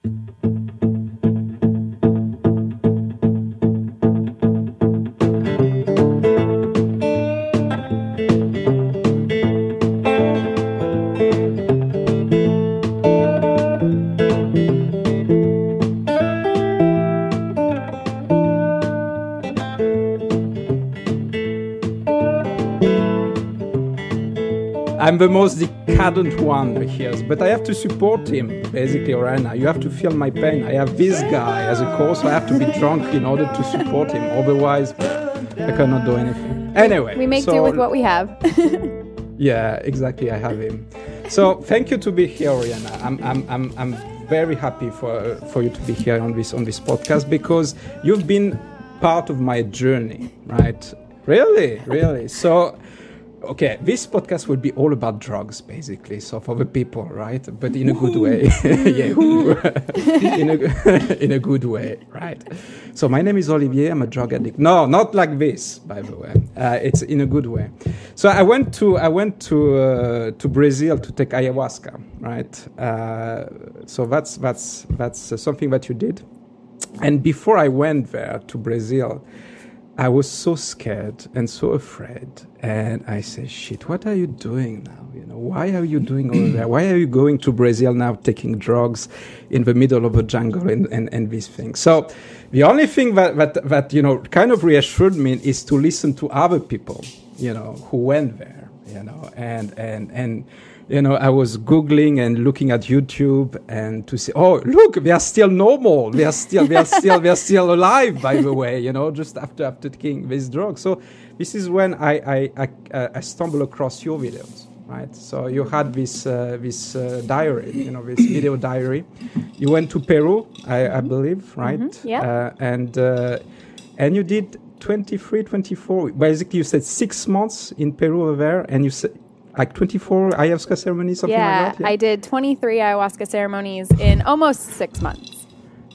I'm the most decadent one here, but I have to support him, basically, Aurianna. You have to feel my pain. I have this guy as a coach, so I have to be drunk in order to support him. Otherwise, I cannot do anything. Anyway. We make do with what we have. Yeah, exactly. I have him. So thank you to be here, Aurianna. I'm very happy for you to be here on this podcast because you've been part of my journey, right? Really. So, okay, this podcast will be all about drugs, basically. So for the people, right? But in a good way. Yeah, in a good way, right? So my name is Olivier. I'm a drug addict. No, not like this, by the way. It's in a good way. So I went to Brazil to take ayahuasca, right? So that's something that you did. And before I went there to Brazil, I was so scared and so afraid. And I said, shit, what are you doing now? Why are you doing all that? Why are you going to Brazil now taking drugs in the middle of a jungle and these things? So the only thing that kind of reassured me is to listen to other people, who went there, and I was Googling and looking at YouTube and to say, oh, look, they are still normal. They are still alive, by the way, just after taking this drug. So this is when I stumbled across your videos, right? So you had this diary, this video diary. You went to Peru, I believe, right? Mm-hmm, yeah. And you did 23, 24. Basically, you said 6 months in Peru over there, and you said, like 24 ayahuasca ceremonies, something like that? Yeah, I did 23 ayahuasca ceremonies in almost 6 months.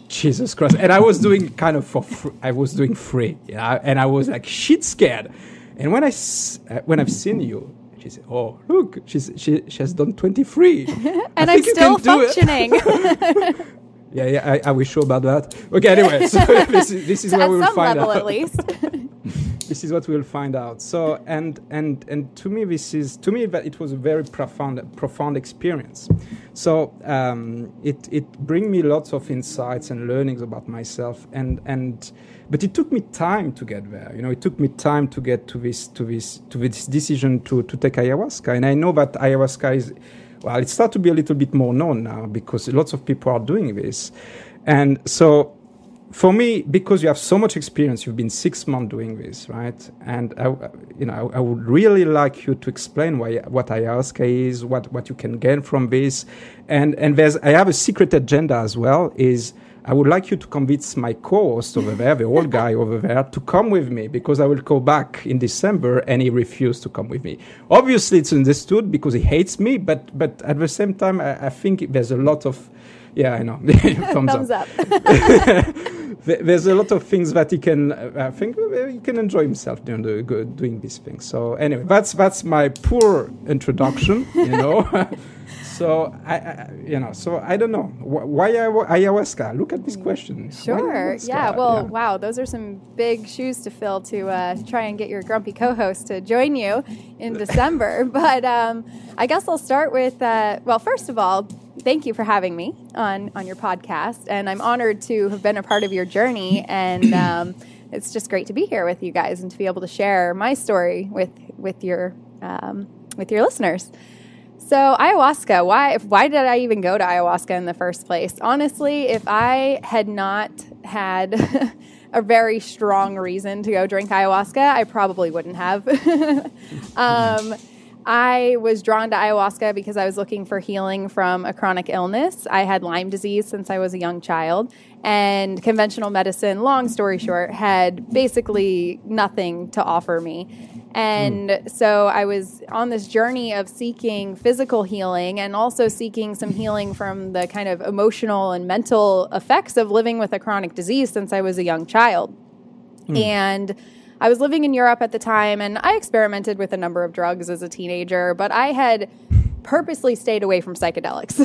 Jesus Christ. And I was doing kind of I was doing free, and I was like shit scared. And when I've seen you, she said, oh, look, she has done 23. And I'm still functioning. Yeah, I will show about that. Okay, anyway, so this is where we will find out. At some level, at least. This is what we'll find out. So, and to me, that it was a very profound experience. So, it bring me lots of insights and learnings about myself, but it took me time to get there. It took me time to get to this decision to take ayahuasca. And I know that ayahuasca is, well, it starts to be a little bit more known now because lots of people are doing this. And so for me, because you have so much experience, you've been 6 months doing this, right? And I would really like you to explain what ayahuasca is, what you can gain from this. And I have a secret agenda as well, is I would like you to convince my co-host over there, the old guy over there, to come with me because I will go back in December and he refused to come with me. Obviously, it's understood because he hates me, but at the same time, I think there's a lot of, yeah, I know, thumbs up. There's a lot of things that he can, I think he can enjoy himself doing these things. So anyway, that's my poor introduction, So I don't know why ayahuasca. Look at this question. Sure. Yeah. Well, wow. Those are some big shoes to fill to try and get your grumpy co-host to join you in December. But I guess I'll start with. Well, first of all, thank you for having me on your podcast, and I'm honored to have been a part of your journey. And it's just great to be here with you guys and to be able to share my story with your listeners. So ayahuasca, why did I even go to ayahuasca in the first place? Honestly, if I had not had a very strong reason to go drink ayahuasca, I probably wouldn't have. I was drawn to ayahuasca because I was looking for healing from a chronic illness. I had Lyme disease since I was a young child, and conventional medicine, long story short, had basically nothing to offer me. And so I was on this journey of seeking physical healing and also seeking some healing from the kind of emotional and mental effects of living with a chronic disease since I was a young child. And I was living in Europe at the time, and I experimented with a number of drugs as a teenager, but I had purposely stayed away from psychedelics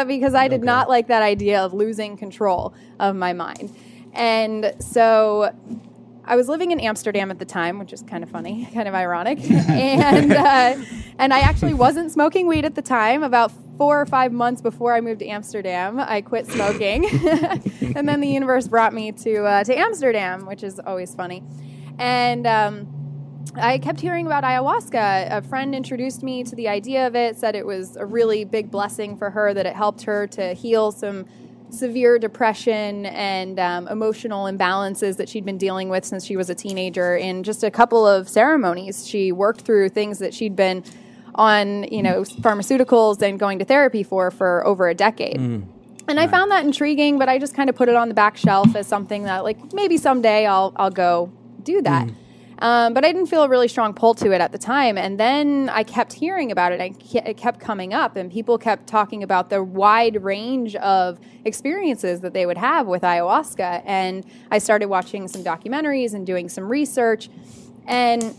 because I did not like that idea of losing control of my mind. And so I was living in Amsterdam at the time, which is kind of funny, kind of ironic. And I actually wasn't smoking weed at the time. About 4 or 5 months before I moved to Amsterdam, I quit smoking. And then the universe brought me to Amsterdam, which is always funny. And I kept hearing about ayahuasca. A friend introduced me to the idea of it, said it was a really big blessing for her, that it helped her to heal some severe depression and emotional imbalances that she'd been dealing with since she was a teenager. In just a couple of ceremonies, she worked through things that she'd been on, pharmaceuticals and going to therapy for over a decade. And I found that intriguing, but I just kind of put it on the back shelf as something that, like, maybe someday I'll go do that. But I didn't feel a really strong pull to it at the time. And then I kept hearing about it. It kept coming up, and people kept talking about the wide range of experiences that they would have with ayahuasca. And I started watching some documentaries and doing some research. And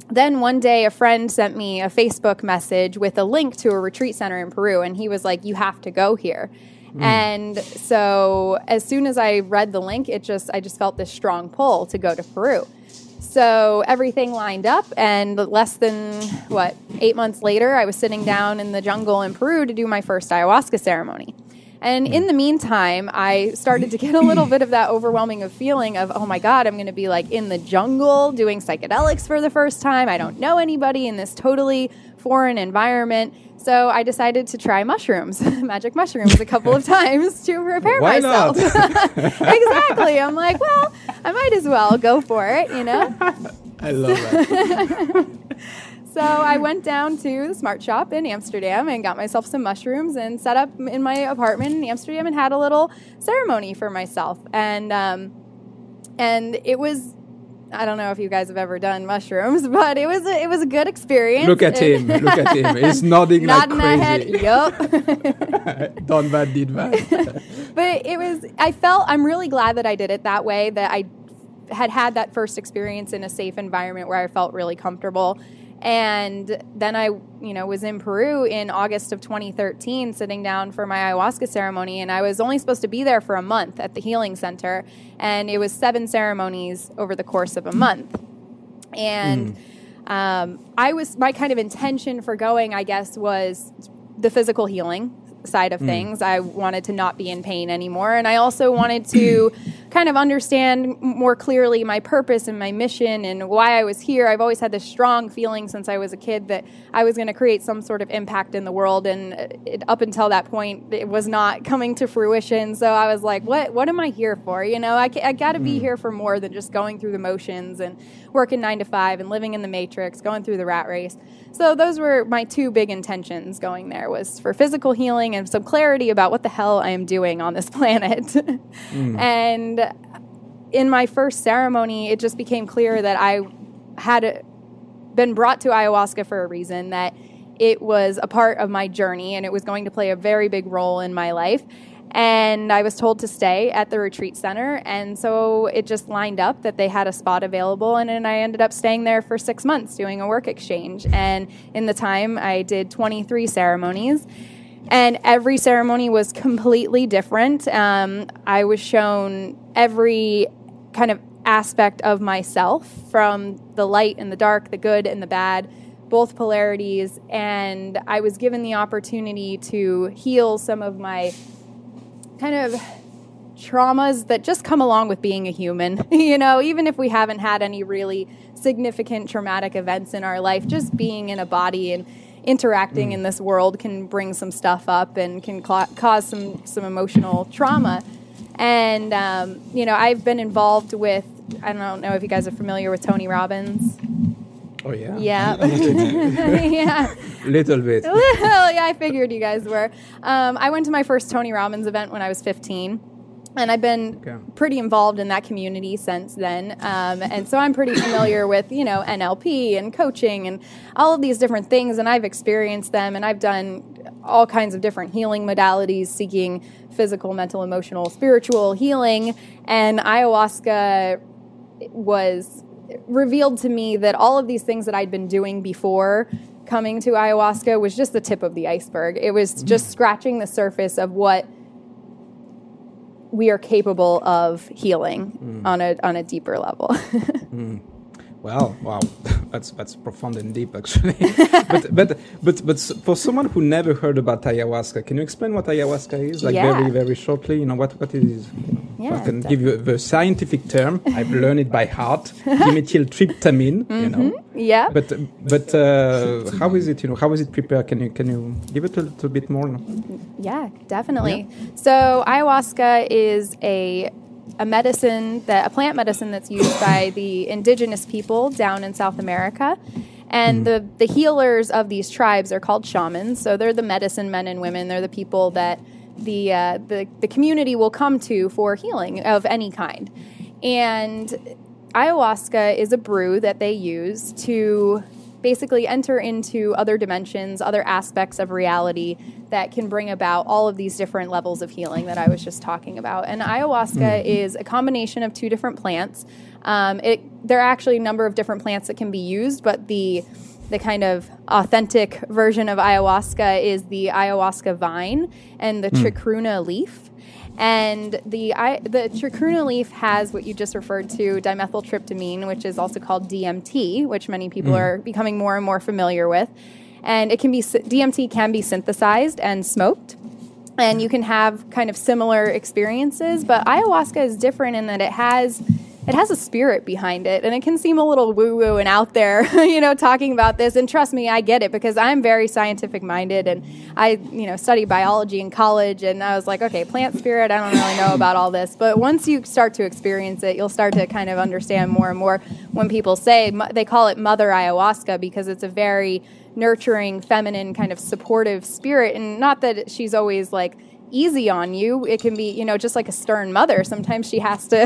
then one day a friend sent me a Facebook message with a link to a retreat center in Peru. And he was like, "You have to go here." And so as soon as I read the link, I just felt this strong pull to go to Peru. So everything lined up, and less than, 8 months later, I was sitting down in the jungle in Peru to do my first ayahuasca ceremony. And in the meantime, I started to get a little bit of that overwhelming feeling of, oh my God, I'm going to be like in the jungle doing psychedelics for the first time. I don't know anybody in this totally foreign environment. So I decided to try mushrooms, magic mushrooms, a couple of times to prepare myself. Exactly. I'm like, well, I might as well go for it, I love that. So I went down to the Smart Shop in Amsterdam and got myself some mushrooms and set up in my apartment in Amsterdam and had a little ceremony for myself. And it was, I don't know if you guys have ever done mushrooms, but it was a good experience. Look at him. He's nodding like crazy. Nodding head. Yup. Done bad, did bad. But I'm really glad that I did it that way, that I had that first experience in a safe environment where I felt really comfortable. And then I, was in Peru in August of 2013, sitting down for my ayahuasca ceremony, and I was only supposed to be there for a month at the healing center, and it was 7 ceremonies over the course of a month. And my kind of intention for going, I guess, was the physical healing side of things. I wanted to not be in pain anymore, and I also wanted to kind of understand more clearly my purpose and my mission and why I was here. I've always had this strong feeling since I was a kid that I was going to create some sort of impact in the world, and up until that point, it was not coming to fruition. So I was like, what am I here for? I got to be here for more than just going through the motions and working 9 to 5 and living in the matrix, going through the rat race. So those were my 2 big intentions going there, was for physical healing and some clarity about what the hell I am doing on this planet. And in my first ceremony, it just became clear that I had been brought to ayahuasca for a reason, that it was a part of my journey and it was going to play a very big role in my life. And I was told to stay at the retreat center. And so it just lined up that they had a spot available. And then I ended up staying there for 6 months doing a work exchange. And in the time, I did 23 ceremonies. And every ceremony was completely different. I was shown every kind of aspect of myself, from the light and the dark, the good and the bad, both polarities. And I was given the opportunity to heal some of my kind of traumas that just come along with being a human. Even if we haven't had any really significant traumatic events in our life, just being in a body and interacting in this world can bring some stuff up and can cause some emotional trauma. And, I've been involved with, I don't know if you guys are familiar with Tony Robbins. Oh, yeah? Yeah. Yeah. Little bit. Yeah, I figured you guys were. I went to my first Tony Robbins event when I was 15. And I've been pretty involved in that community since then. And so I'm pretty familiar with, NLP and coaching and all of these different things. And I've experienced them. And I've done all kinds of different healing modalities, seeking physical, mental, emotional, spiritual healing. And ayahuasca was revealed to me that all of these things that I'd been doing before coming to ayahuasca was just the tip of the iceberg. It was just scratching the surface of what we are capable of healing on a deeper level. Well, wow, that's profound and deep, actually. but for someone who never heard about ayahuasca, can you explain what ayahuasca is? Like very, very shortly, you know, what it is? You know, I can give you the scientific term. I've learned it by heart. Dimethyltryptamine, you know. Yeah. But how is it? You know, how is it prepared? Can you give it a little bit more? You know? Yeah, definitely. Yeah. So ayahuasca is a plant medicine that's used by the indigenous people down in South America. And the healers of these tribes are called shamans. So they're the medicine men and women. They're the people that the community will come to for healing of any kind. And ayahuasca is a brew that they use to basically enter into other dimensions, other aspects of reality that can bring about all of these different levels of healing that I was just talking about. And ayahuasca is a combination of two different plants. There are actually a number of different plants that can be used, but the kind of authentic version of ayahuasca is the ayahuasca vine and the chacruna leaf. And the chacruna leaf has what you just referred to, dimethyltryptamine, which is also called DMT, which many people are becoming more and more familiar with. And DMT can be synthesized and smoked, and you can have kind of similar experiences. But ayahuasca is different in that it has a spirit behind it, and it can seem a little woo-woo and out there, you know, talking about this. And trust me, I get it, because I'm very scientific-minded, and I, studied biology in college, and I was like, okay, plant spirit, I don't really know about all this. But once you start to experience it, you'll start to kind of understand more and more when people say, they call it Mother Ayahuasca, because it's a very nurturing, feminine, kind of supportive spirit. And not that she's always like easy on you. It can be, just like a stern mother. Sometimes she has to,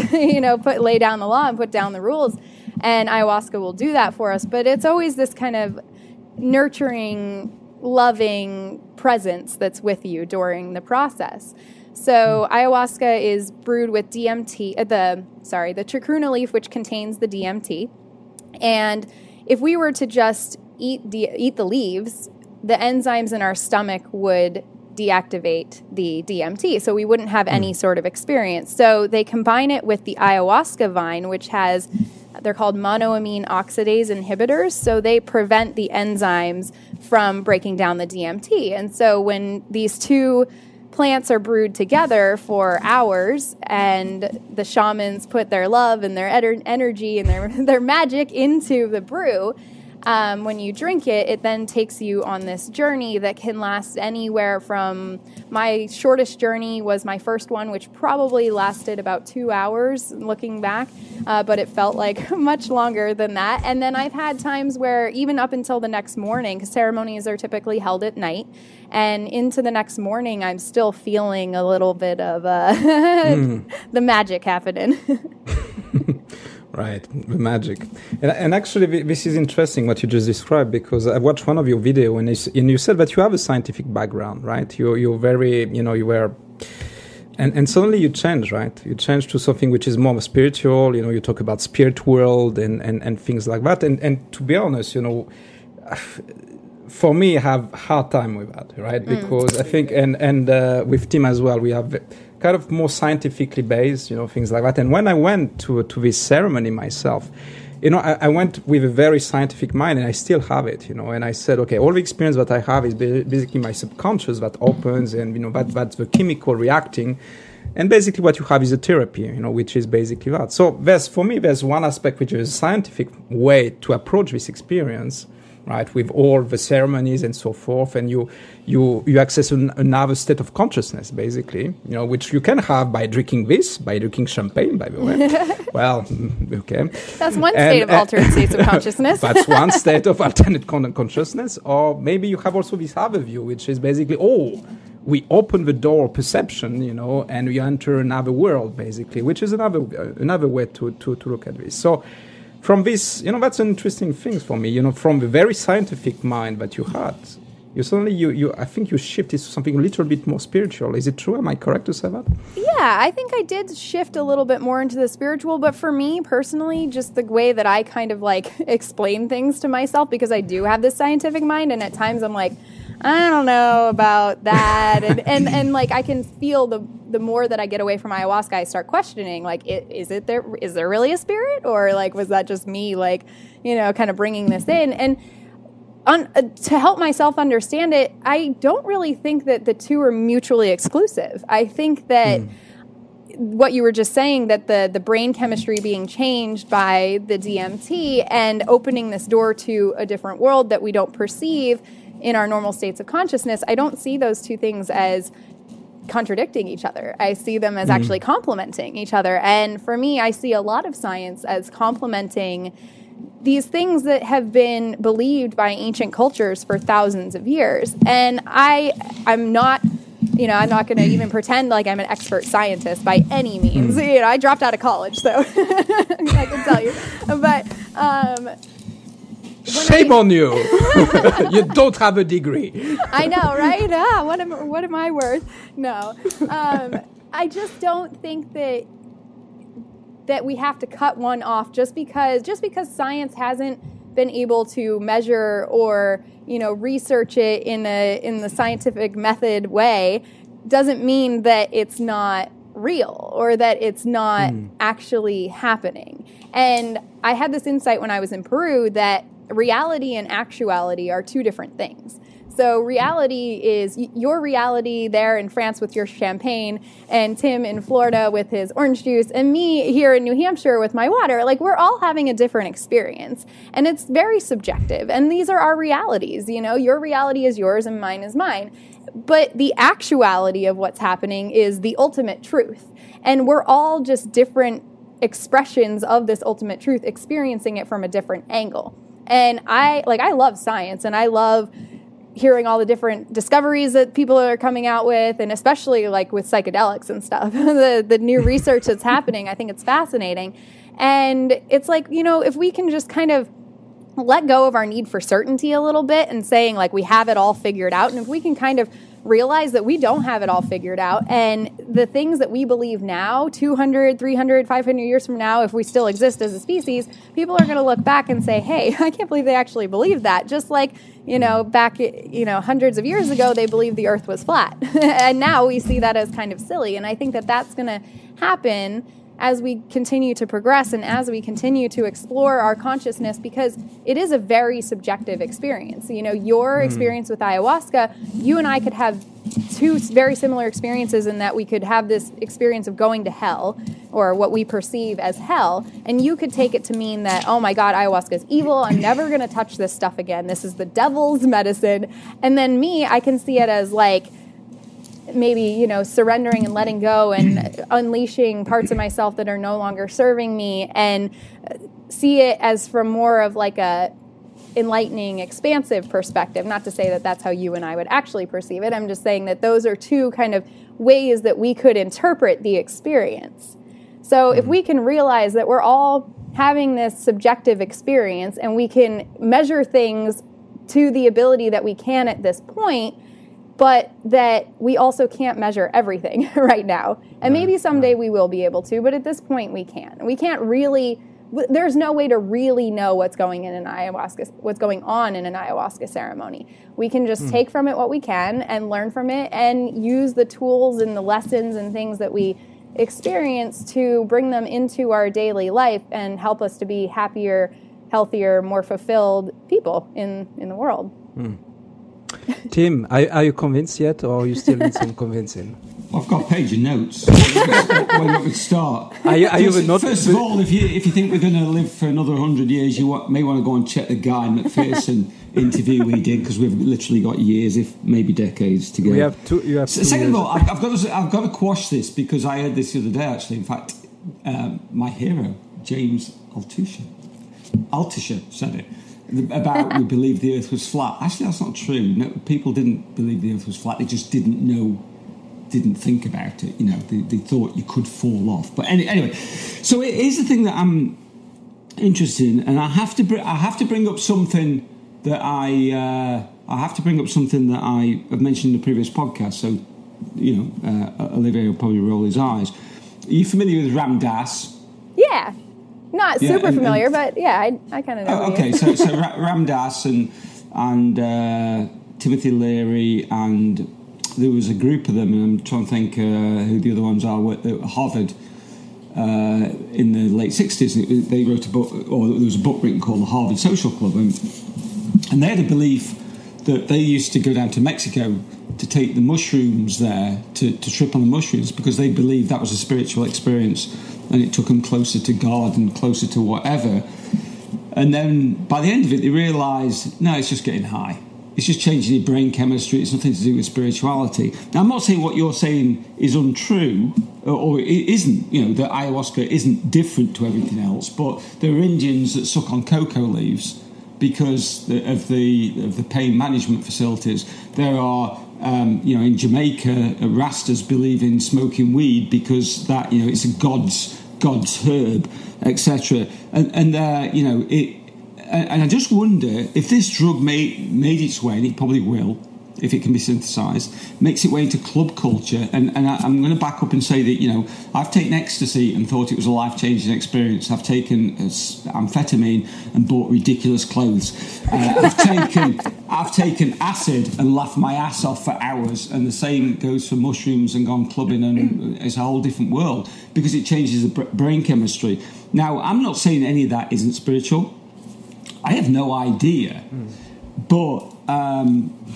lay down the law and put down the rules. And ayahuasca will do that for us. But it's always this kind of nurturing, loving presence that's with you during the process. So ayahuasca is brewed with DMT, the chacruna leaf, which contains the DMT. And if we were to just eat the leaves, the enzymes in our stomach would deactivate the DMT, so we wouldn't have any sort of experience. So they combine it with the ayahuasca vine, which they're called monoamine oxidase inhibitors, so they prevent the enzymes from breaking down the DMT. And so when these two plants are brewed together for hours, and the shamans put their love and their energy and their magic into the brew, when you drink it, it then takes you on this journey that can last anywhere from, my shortest journey was my first one, which probably lasted about 2 hours looking back, but it felt like much longer than that. And then I've had times where even up until the next morning, because ceremonies are typically held at night, and into the next morning, I'm still feeling a little bit of the magic happening. Right, the magic. And actually, this is interesting what you just described, because I watched one of your videos and you said that you have a scientific background, right? You're very, you were... And suddenly you change, right? You change to something which is more spiritual, you talk about spirit world and things like that. And to be honest, for me, I have a hard time with that, right? Because I think, and with Tim as well, we have kind of more scientifically based, things like that. And when I went to this ceremony myself, I went with a very scientific mind, and I still have it, and I said, okay, all the experience that I have is basically my subconscious that opens, and, that's the chemical reacting. And basically what you have is a therapy, which is basically that. So for me, there's one aspect which is a scientific way to approach this experience, right, with all the ceremonies and so forth, and you access another state of consciousness, basically, which you can have by drinking champagne, by the way. Well, okay. That's one state of alternate states of consciousness. That's one state of alternate consciousness. Or maybe you have also this other view, which is basically, we open the door of perception, and we enter another world, basically, which is another way to look at this. So, from this, that's an interesting thing for me, from the very scientific mind that you had, I think you shifted to something a little bit more spiritual. Is it true? Am I correct to say that? Yeah, I think I did shift a little bit more into the spiritual, but for me personally, just the way that I kind of like explain things to myself, because I do have this scientific mind, and at times I'm like, I don't know about that, and like I can feel the more that I get away from ayahuasca, I start questioning, like, is there really a spirit, or like was that just me, like, kind of bringing this in? And to help myself understand it, I don't really think that the two are mutually exclusive. I think that what you were just saying, that the brain chemistry being changed by the DMT and opening this door to a different world that we don't perceive in our normal states of consciousness, I don't see those two things as contradicting each other. I see them as actually complementing each other. And for me, I see a lot of science as complementing these things that have been believed by ancient cultures for thousands of years. And I'm not going to even pretend like I'm an expert scientist by any means. I dropped out of college, so I can tell you. But shame on you! You don't have a degree. I know, right? What am I worth? No, I just don't think that we have to cut one off just because science hasn't been able to measure or research it in the scientific method way, doesn't mean that it's not real or that it's not actually happening. And I had this insight when I was in Peru that reality and actuality are two different things. So reality is your reality there in France with your champagne, and Tim in Florida with his orange juice, and me here in New Hampshire with my water. Like, we're all having a different experience, and it's very subjective. And these are our realities. Your reality is yours and mine is mine. But the actuality of what's happening is the ultimate truth. And we're all just different expressions of this ultimate truth, experiencing it from a different angle. And I love science, and I love hearing all the different discoveries that people are coming out with, and especially like with psychedelics and stuff, the new research that's happening. I think it's fascinating. And it's like, if we can just kind of let go of our need for certainty a little bit and saying like we have it all figured out, and if we can kind of realize that we don't have it all figured out, and the things that we believe now, 200, 300, 500 years from now, if we still exist as a species, people are going to look back and say, hey, I can't believe they actually believed that. Just like, back, hundreds of years ago, they believed the earth was flat. And now we see that as kind of silly. And I think that that's going to happen as we continue to progress and as we continue to explore our consciousness, because it is a very subjective experience. Your experience with ayahuasca, you and I could have two very similar experiences in that we could have this experience of going to hell, or what we perceive as hell, and you could take it to mean that, oh my God, ayahuasca is evil, I'm never going to touch this stuff again, this is the devil's medicine. And then me, I can see it as like, maybe, surrendering and letting go and unleashing parts of myself that are no longer serving me, and see it as from more of like a enlightening, expansive perspective. Not to say that that's how you and I would actually perceive it. I'm just saying that those are two kind of ways that we could interpret the experience. So if we can realize that we're all having this subjective experience, and we can measure things to the ability that we can at this point, but that we also can't measure everything right now. And maybe someday we will be able to, but at this point we can't. We can't really, there's no way to really know what's going on in an ayahuasca ceremony. We can just take from it what we can and learn from it and use the tools and the lessons and things that we experience to bring them into our daily life and help us to be happier, healthier, more fulfilled people in the world. Tim, are you convinced yet, or you still need some convincing? I've got a page of notes. Where do you want me to start? First of all, if you think we're going to live for another 100 years, may want to go and check the Guy McPherson interview we did, because we've literally got years, if maybe decades to go. You have two Second of all, I've got to quash this, because I heard this the other day, actually. In fact, my hero, James Altucher said it. About we believed the earth was flat. Actually, that's not true. No, people didn't believe the earth was flat. They just didn't think about it. They thought you could fall off. But anyway, so here's the thing that I'm interested in, and I have to bring up something that I have to bring up something that I have mentioned in the previous podcast. So, Olivier will probably roll his eyes. Are you familiar with Ram Dass? Yeah. Not super familiar, but yeah, I kind of know. Oh, okay, so Ram Dass and Timothy Leary, and there was a group of them, and I'm trying to think who the other ones are, at Harvard in the late 60s. They wrote a book, or there was a book written called The Harvard Social Club, and they had a belief that they used to go down to Mexico to take the mushrooms there, to trip on the mushrooms, because they believed that was a spiritual experience, and it took them closer to God and closer to whatever. And then by the end of it, they realised, no, it's just getting high. It's just changing your brain chemistry. It's nothing to do with spirituality. Now, I'm not saying what you're saying is untrue, or it isn't, that ayahuasca isn't different to everything else, but there are Indians that suck on cocoa leaves because of the pain management facilities. There are, in Jamaica, Rastas believe in smoking weed because that, it's a God's herb, etc. And I just wonder if this drug made its way, and it probably will, if it can be synthesized, makes its way into club culture. And I'm going to back up and say that, I've taken ecstasy and thought it was a life-changing experience. I've taken amphetamine and bought ridiculous clothes. I've taken acid and laughed my ass off for hours. And the same goes for mushrooms and gone clubbing, and it's a whole different world because it changes the brain chemistry. Now, I'm not saying any of that isn't spiritual. I have no idea. But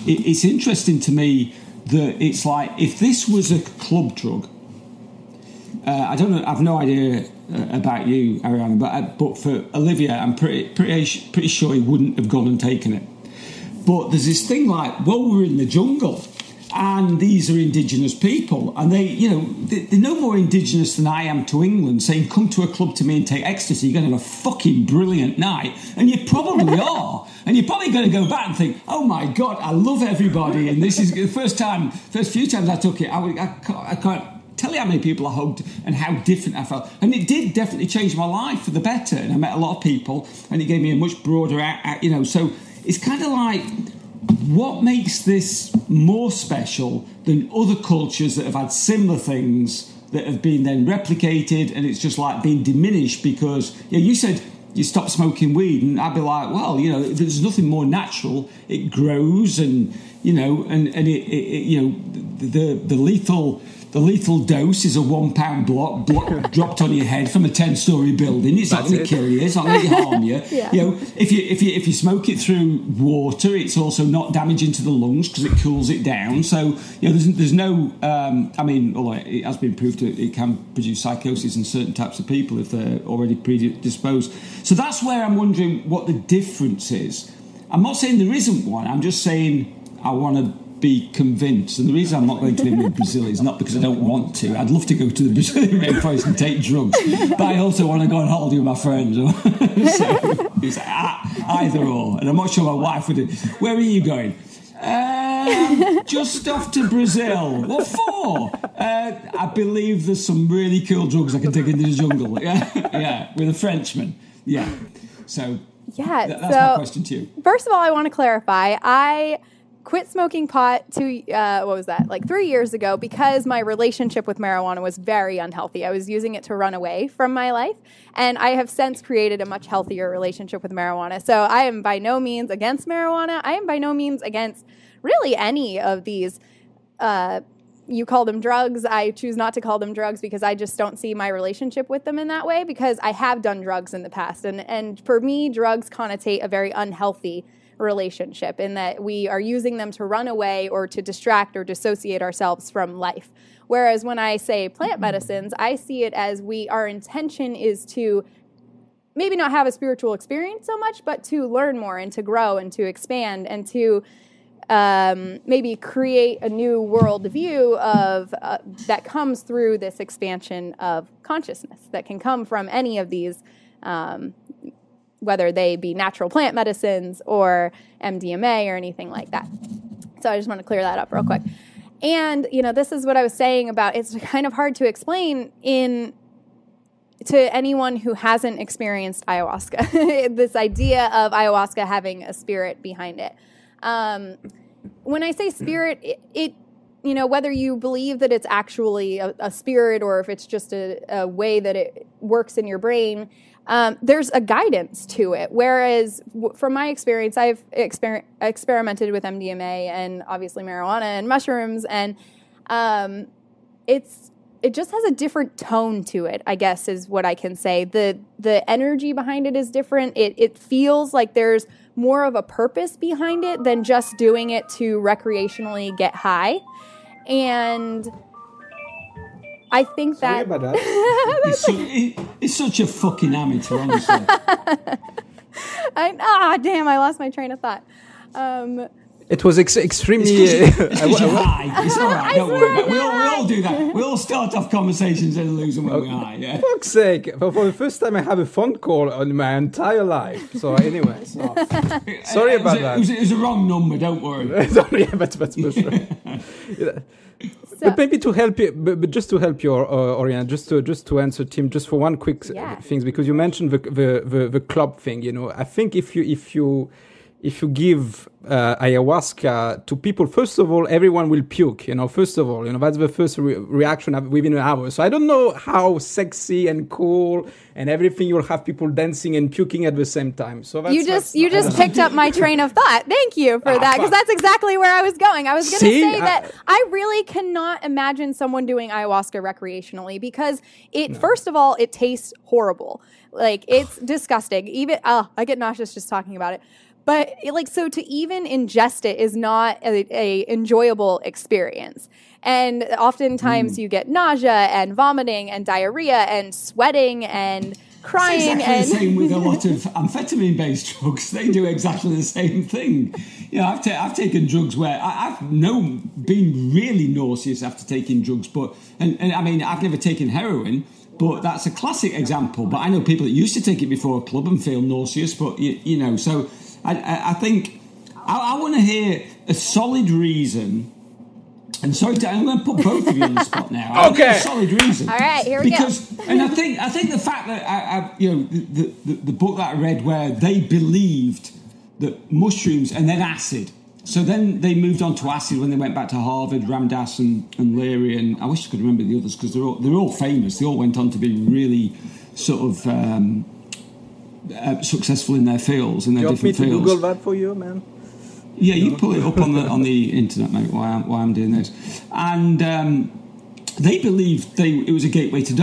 it's interesting to me that it's like, if this was a club drug, I don't know, I've no idea about you, Aurianna, but for Olivia, I'm pretty sure he wouldn't have gone and taken it. But there's this thing like, well, we're in the jungle, and these are indigenous people, and they're no more indigenous than I am to England, saying, come to a club to me and take ecstasy, you're going to have a fucking brilliant night, and you probably are. And you're probably going to go back and think, oh my God, I love everybody. And this is the first few times I took it, I can't tell you how many people I hugged and how different I felt. And it did definitely change my life for the better. And I met a lot of people, and it gave me a much broader, so it's kind of like, what makes this more special than other cultures that have had similar things that have been then replicated, and it's just like being diminished because, you said you stop smoking weed, and I'd be like, well, there's nothing more natural. It grows, and the lethal dose is a £1 block dropped on your head from a 10-story building. It's not going to kill you. It's not going to harm you. Yeah. If you smoke it through water, it's also not damaging to the lungs because it cools it down. So there's no. Although it has been proved that it can produce psychosis in certain types of people if they're already predisposed. So that's where I'm wondering what the difference is. I'm not saying there isn't one. I'm just saying I want to be convinced. And the reason I'm not going to live in Brazil is not because I don't want to. I'd love to go to the Brazilian rainforest and take drugs, but I also want to go on holiday with my friends. So it's either or. And I'm not sure my wife would. Where are you going? Just off to Brazil. What for? I believe there's some really cool drugs I can take into the jungle. Yeah, with a Frenchman. Yeah. So yeah, that's my question to you. First of all, I want to clarify. I quit smoking pot 3 years ago because my relationship with marijuana was very unhealthy. I was using it to run away from my life, and I have since created a much healthier relationship with marijuana. So I am by no means against marijuana. I am by no means against really any of these, you call them drugs. I choose not to call them drugs because I just don't see my relationship with them in that way, because I have done drugs in the past. And for me, drugs connotate a very unhealthy relationship in that we are using them to run away or to distract or dissociate ourselves from life. Whereas when I say plant medicines, I see it as our intention is to maybe not have a spiritual experience so much, but to learn more and to grow and to expand and to maybe create a new world view of that comes through this expansion of consciousness that can come from any of these whether they be natural plant medicines or MDMA or anything like that. So I just want to clear that up real quick. And, this is what I was saying about it's kind of hard to explain in to anyone who hasn't experienced ayahuasca, this idea of ayahuasca having a spirit behind it. When I say spirit, it whether you believe that it's actually a spirit or if it's just a way that it works in your brain, there's a guidance to it. Whereas from my experience, I've experimented with MDMA and obviously marijuana and mushrooms, and it just has a different tone to it, I guess, is what I can say. The energy behind it is different. It feels like there's more of a purpose behind it than just doing it to recreationally get high. And I think Sorry that... about that. It's such a fucking amateur, honestly. Damn, I lost my train of thought. It was extremely... It's high. It's all right, don't worry about it. We all do that. We all start off conversations and lose them when we're high, yeah. For fuck's sake. For the first time I have a phone call in my entire life. So anyway, sorry about that. It was a wrong number, don't worry. Sorry, that's for sure. Yeah. But maybe to help you, but just to help you, Aurianna, just to answer Tim, just for one quick things, because you mentioned the club thing. I think if you give ayahuasca to people, first of all, everyone will puke. First of all, that's the first reaction within an hour. So I don't know how sexy and cool and everything you'll have people dancing and puking at the same time. So that's, you just picked up my train of thought. Thank you for that, because that's exactly where I was going. I was going to say that I really cannot imagine someone doing ayahuasca recreationally, because first of all, it tastes horrible. Like, it's disgusting. Even I get nauseous just talking about it. But so to even ingest it is not a enjoyable experience. And oftentimes you get nausea and vomiting and diarrhea and sweating and crying. It's exactly the same with a lot of amphetamine-based drugs. They do exactly the same thing. I've taken drugs where I've been really nauseous after taking drugs, and I mean, I've never taken heroin, but that's a classic example. But I know people that used to take it before a club and feel nauseous, but so... I think I want to hear a solid reason, and I'm going to put both of you on the spot now. Okay, a solid reason. All right, here we go. And I think the fact that the book that I read, where they believed that mushrooms and then acid. So then they moved on to acid when they went back to Harvard, Ramdas and Leary, and I wish I could remember the others because they're all famous. They all went on to be really sort of. Successful in their fields, in their different fields. Do you want me to Google that for you, man? Yeah, you pull it up on the internet, mate. While I'm doing this, and they believed it was a gateway to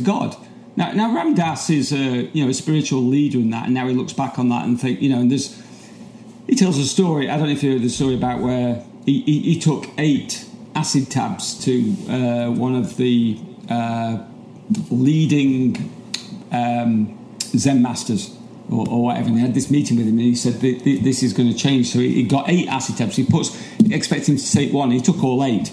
God. Now Ramdas is a spiritual leader in that, and now he looks back on that and he tells a story. I don't know if you heard the story about where he took 8 acid tabs to one of the leading. Zen masters or whatever, and they had this meeting with him, and he said this is going to change. So he got 8 acid tabs. He expecting to take 1. He took all 8,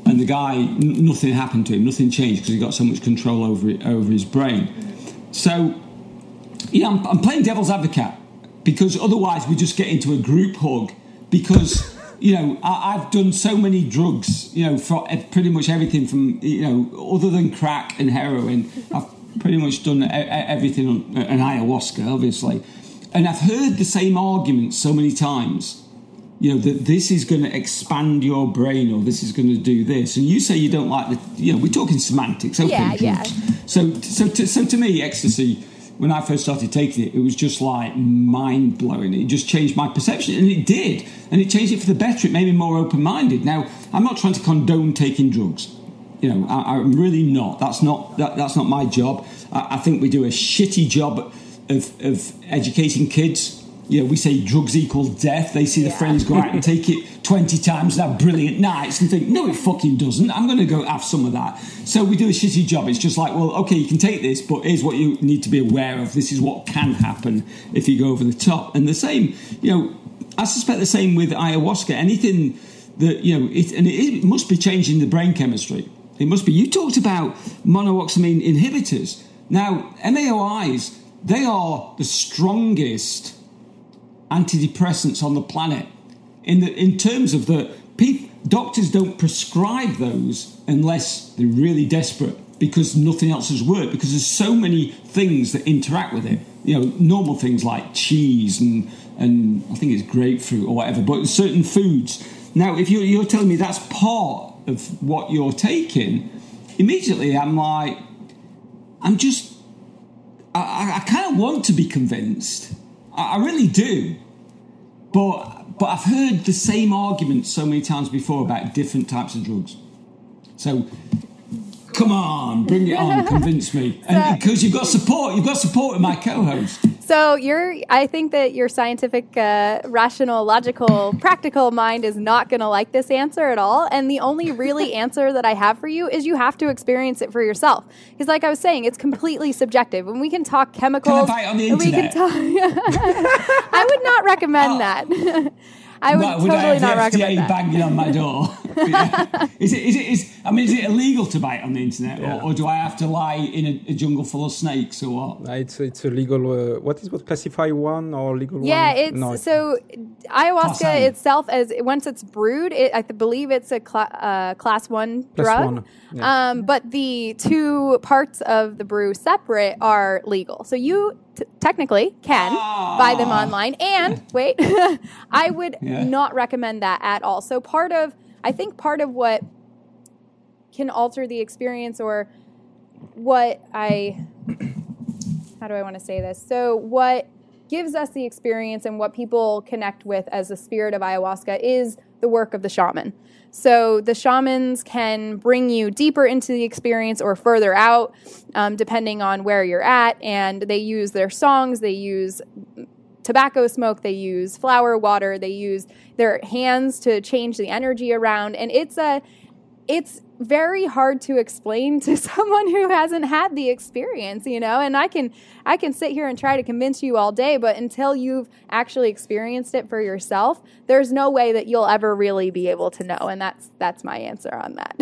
and the guy, nothing happened to him. Nothing changed because he got so much control over his brain. So I'm playing devil's advocate, because otherwise we just get into a group hug. Because I've done so many drugs, for pretty much everything from other than crack and heroin. I've pretty much done everything on an ayahuasca, obviously. And I've heard the same arguments so many times, that this is going to expand your brain or this is going to do this. And you say you don't like we're talking semantics. Okay, yeah. So to me, ecstasy, when I first started taking it, it was just like mind-blowing. It just changed my perception, and it did. And it changed it for the better. It made me more open-minded. Now, I'm not trying to condone taking drugs. I'm really not. That's not my job. I think we do a shitty job of educating kids. We say drugs equal death. They see the friends go out and take it 20 times and have brilliant nights and think, no, it fucking doesn't. I'm going to go have some of that. So we do a shitty job. It's just like, well, okay, you can take this, but here's what you need to be aware of. This is what can happen if you go over the top. And the same, I suspect the same with ayahuasca. Anything that, it must be changing the brain chemistry. It must be. You talked about monoxamine inhibitors. Now, MAOIs, they are the strongest antidepressants on the planet. In terms of doctors don't prescribe those unless they're really desperate. because nothing else has worked, because there's so many things that interact with it. Normal things like cheese and I think it's grapefruit or whatever, but certain foods. Now, if you're telling me that's part of what you're taking, immediately I'm like, I kind of want to be convinced. I really do. But I've heard the same argument so many times before about different types of drugs. So come on, bring it on, convince me. And because you've got support with my co-host. So I think that your scientific, rational, logical, practical mind is not going to like this answer at all. And the only really answer that I have for you is you have to experience it for yourself. Because like I was saying, it's completely subjective. And we can talk chemicals. Can I buy it on the internet? I would not recommend that. I would totally not recommend that. Banging on my door. Is it illegal to buy it on the internet, or do I have to lie in a jungle full of snakes, or what? It's illegal. What classify one or legal one? Yeah, so ayahuasca itself, once it's brewed, I believe it's a class 1 drug. Yeah. But the two parts of the brew separate are legal. So you technically can buy them online. And wait, I would not recommend that at all. So I think part of what can alter the experience, or how do I want to say this? So what gives us the experience and what people connect with as the spirit of ayahuasca is the work of the shaman. So the shamans can bring you deeper into the experience or further out, depending on where you're at. And they use their songs, they use tobacco smoke, they use flower water, they use their hands to change the energy around. And it's very hard to explain to someone who hasn't had the experience, and I can sit here and try to convince you all day, but until you've actually experienced it for yourself, there's no way that you'll ever really be able to know. And that's my answer on that.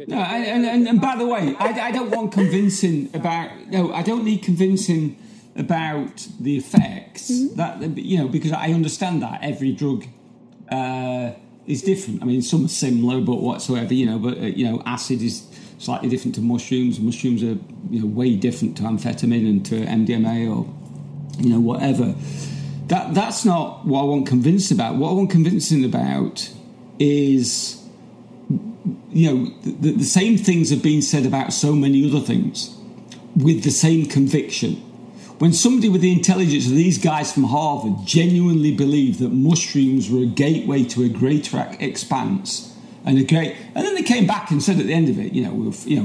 No, and by the way, I don't want convincing about, I don't need convincing about the effects, that because I understand that every drug is different. I mean, some are similar, but whatsoever, but acid is slightly different to mushrooms. Mushrooms are way different to amphetamine and to MDMA or whatever. That's not what I want convinced about. What I want convincing about is the same things have been said about so many other things with the same conviction. When somebody with the intelligence of these guys from Harvard genuinely believed that mushrooms were a gateway to a greater expanse and then they came back and said at the end of it,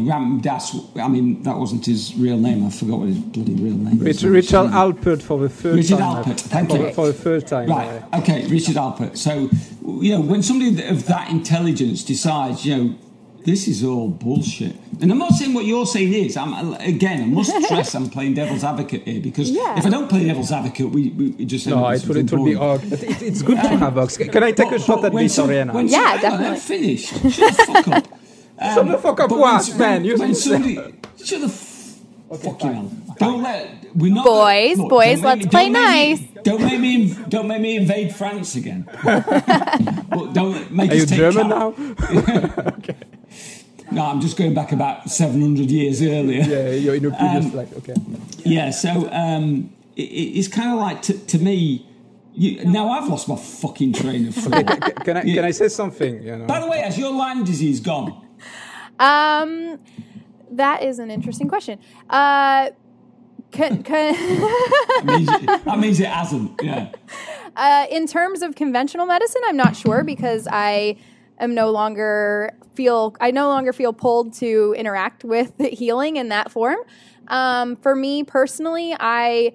Ram Dass, I mean, that wasn't his real name. I forgot what his bloody real name was. Richard Alpert for the first time. Richard Alpert, thank you. For the first time. Right, okay, Richard Alpert. So, when somebody of that intelligence decides, this is all bullshit. And I'm not saying what you're saying is. I must stress I'm playing devil's advocate here, because if I don't play devil's advocate, we just... No, it will be odd. It's good to have us. Can I take a shot at this, Aurianna? Yeah, definitely. I'm finished. Shut the fuck up. Shut the fuck up what, man? Shut the fucking hell. Don't let... We're not... Boys, let's play nice. Don't make me invade France again. Well, don't make us take... Are you German now? Okay. No, I'm just going back about 700 years earlier. Yeah, you're in a previous okay. Yeah, so it's kind of like, to me... now I've lost my fucking train of thought. Okay, can I say something? By the way, has your Lyme disease gone? That is an interesting question. That means it hasn't, yeah. In terms of conventional medicine, I'm not sure, because I no longer feel pulled to interact with healing in that form. For me personally, I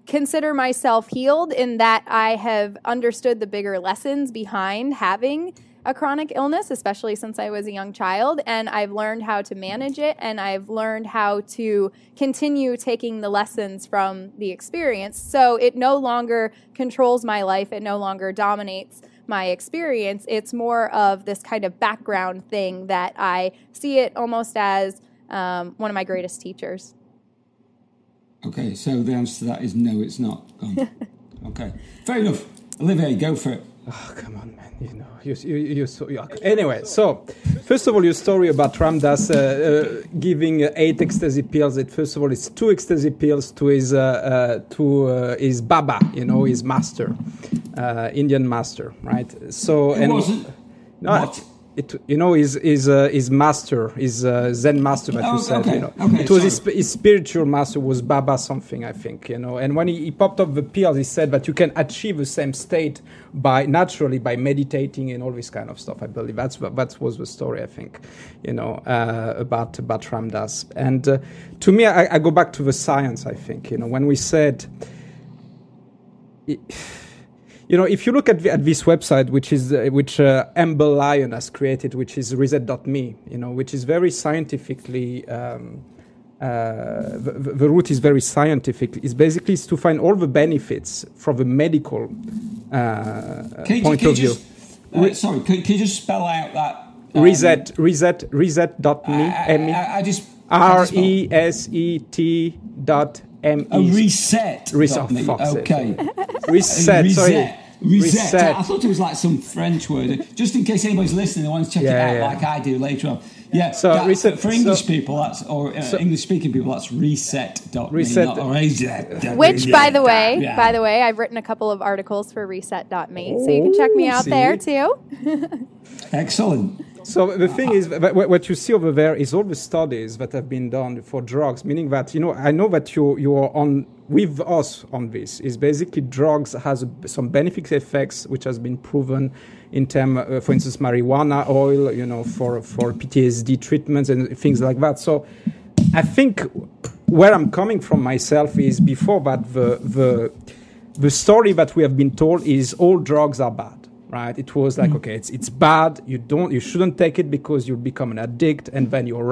consider myself healed in that I have understood the bigger lessons behind having a chronic illness, especially since I was a young child, and I've learned how to manage it, and I've learned how to continue taking the lessons from the experience. So it no longer controls my life, it no longer dominates my experience. It's more of this kind of background thing that I see it almost as one of my greatest teachers. Okay, so the answer to that is no, it's not gone. Okay, fair enough. Olivier, go for it. Oh, come on, man. Anyway, so first of all, your story about Ram Dass giving 8 ecstasy pills. First of all, it's 2 ecstasy pills to his Baba, his master, Indian master, right? So it wasn't. No, what? His master, his Zen master that you said, okay. It was his spiritual master was Baba something, I think, And when he popped up the pills, he said that you can achieve the same state naturally by meditating and all this kind of stuff. I believe that was the story, I think, about Ram Dass. And to me, I go back to the science, I think, when we said... if you look at this website, which Amber Lyon has created, which is reset.me, which is very scientifically, the route is very scientific. It's basically to find all the benefits from the medical point of view. Sorry, can you just spell out that? Reset.me. RESET.me. Reset. Okay. Reset. Sorry. Reset. I thought it was like some French word. Just in case anybody's listening and wants to check it out, like I do later on. Yeah. So reset, for English people, English-speaking people, that's reset.me. Reset. Which, by the way, I've written a couple of articles for reset.me, so you can check me out there too. Excellent. So the thing is, what you see over there is all the studies that have been done for drugs, meaning that, I know that you are on with us on this. Is basically drugs has some beneficial effects which has been proven in terms, for instance, marijuana oil, for PTSD treatments and things like that. So I think where I'm coming from myself is before that the story that we have been told is all drugs are bad. Right, it was like okay, it's bad. You shouldn't take it because you'll become an addict, and then your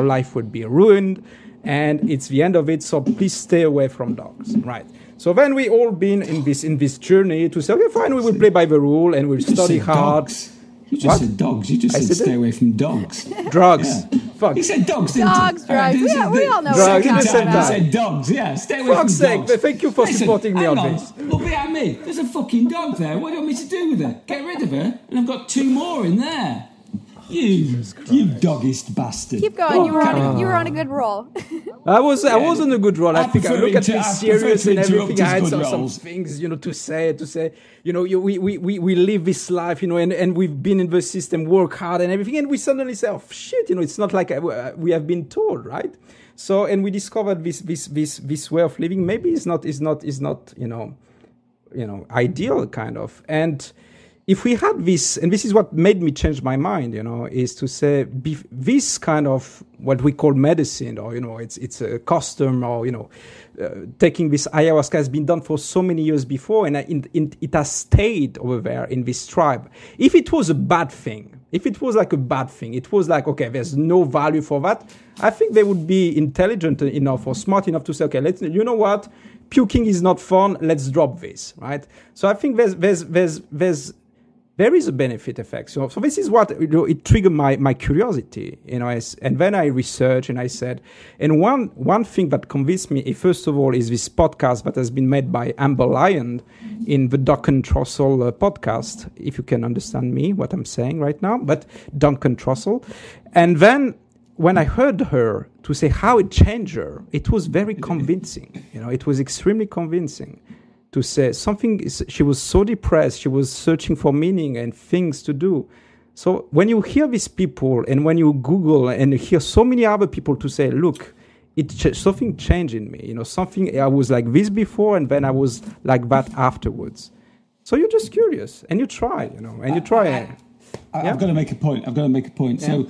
life would be ruined, and it's the end of it. So please stay away from dogs. Right. So then we all been in this journey to say okay, fine, we will play by the rule and we'll study hard. Dogs. You just said dogs. You just said stay away from dogs. Drugs. Yeah. Fuck. You said dogs, didn't drugs. you? We all know drugs. what you're talking about. You said dogs, yeah. Stay away Fuck's from sake, dogs. thank you for supporting me on this. Look behind me. There's a fucking dog there. What do you want me to do with her? Get rid of her? And I've got 2 more in there. You doggist bastard. Keep going. You were on a good roll. I was on a good roll. I think I look at me serious and everything. I had some things, to say. We live this life, and we've been in the system, work hard and everything, and we suddenly say, oh shit, it's not like we have been told, right? So, and we discovered this way of living. Maybe is not ideal kind of. And if we had this, and this is what made me change my mind, is to say this kind of what we call medicine, or it's a custom, or taking this ayahuasca has been done for so many years before, and it has stayed over there in this tribe. If it was a bad thing, it was like okay, there's no value for that. I think they would be intelligent enough or smart enough to say, okay, you know what, puking is not fun. Let's drop this, right? So I think there is a benefit effect. So this is what it triggered my curiosity, and then I researched and I said, and one thing that convinced me, first of all, is this podcast that has been made by Amber Lyon in the Duncan Trussell podcast, if you can understand me, what I'm saying right now, but Duncan Trussell. And then when I heard her to say how it changed her, it was very convincing. It was extremely convincing. To say something, she was so depressed, she was searching for meaning and things to do. So when you hear these people and when you Google and you hear so many other people to say, look, something changed in me, something, I was like this before and then I was like that afterwards. So you're just curious and you try, and you try. I've got to make a point. Yeah. So,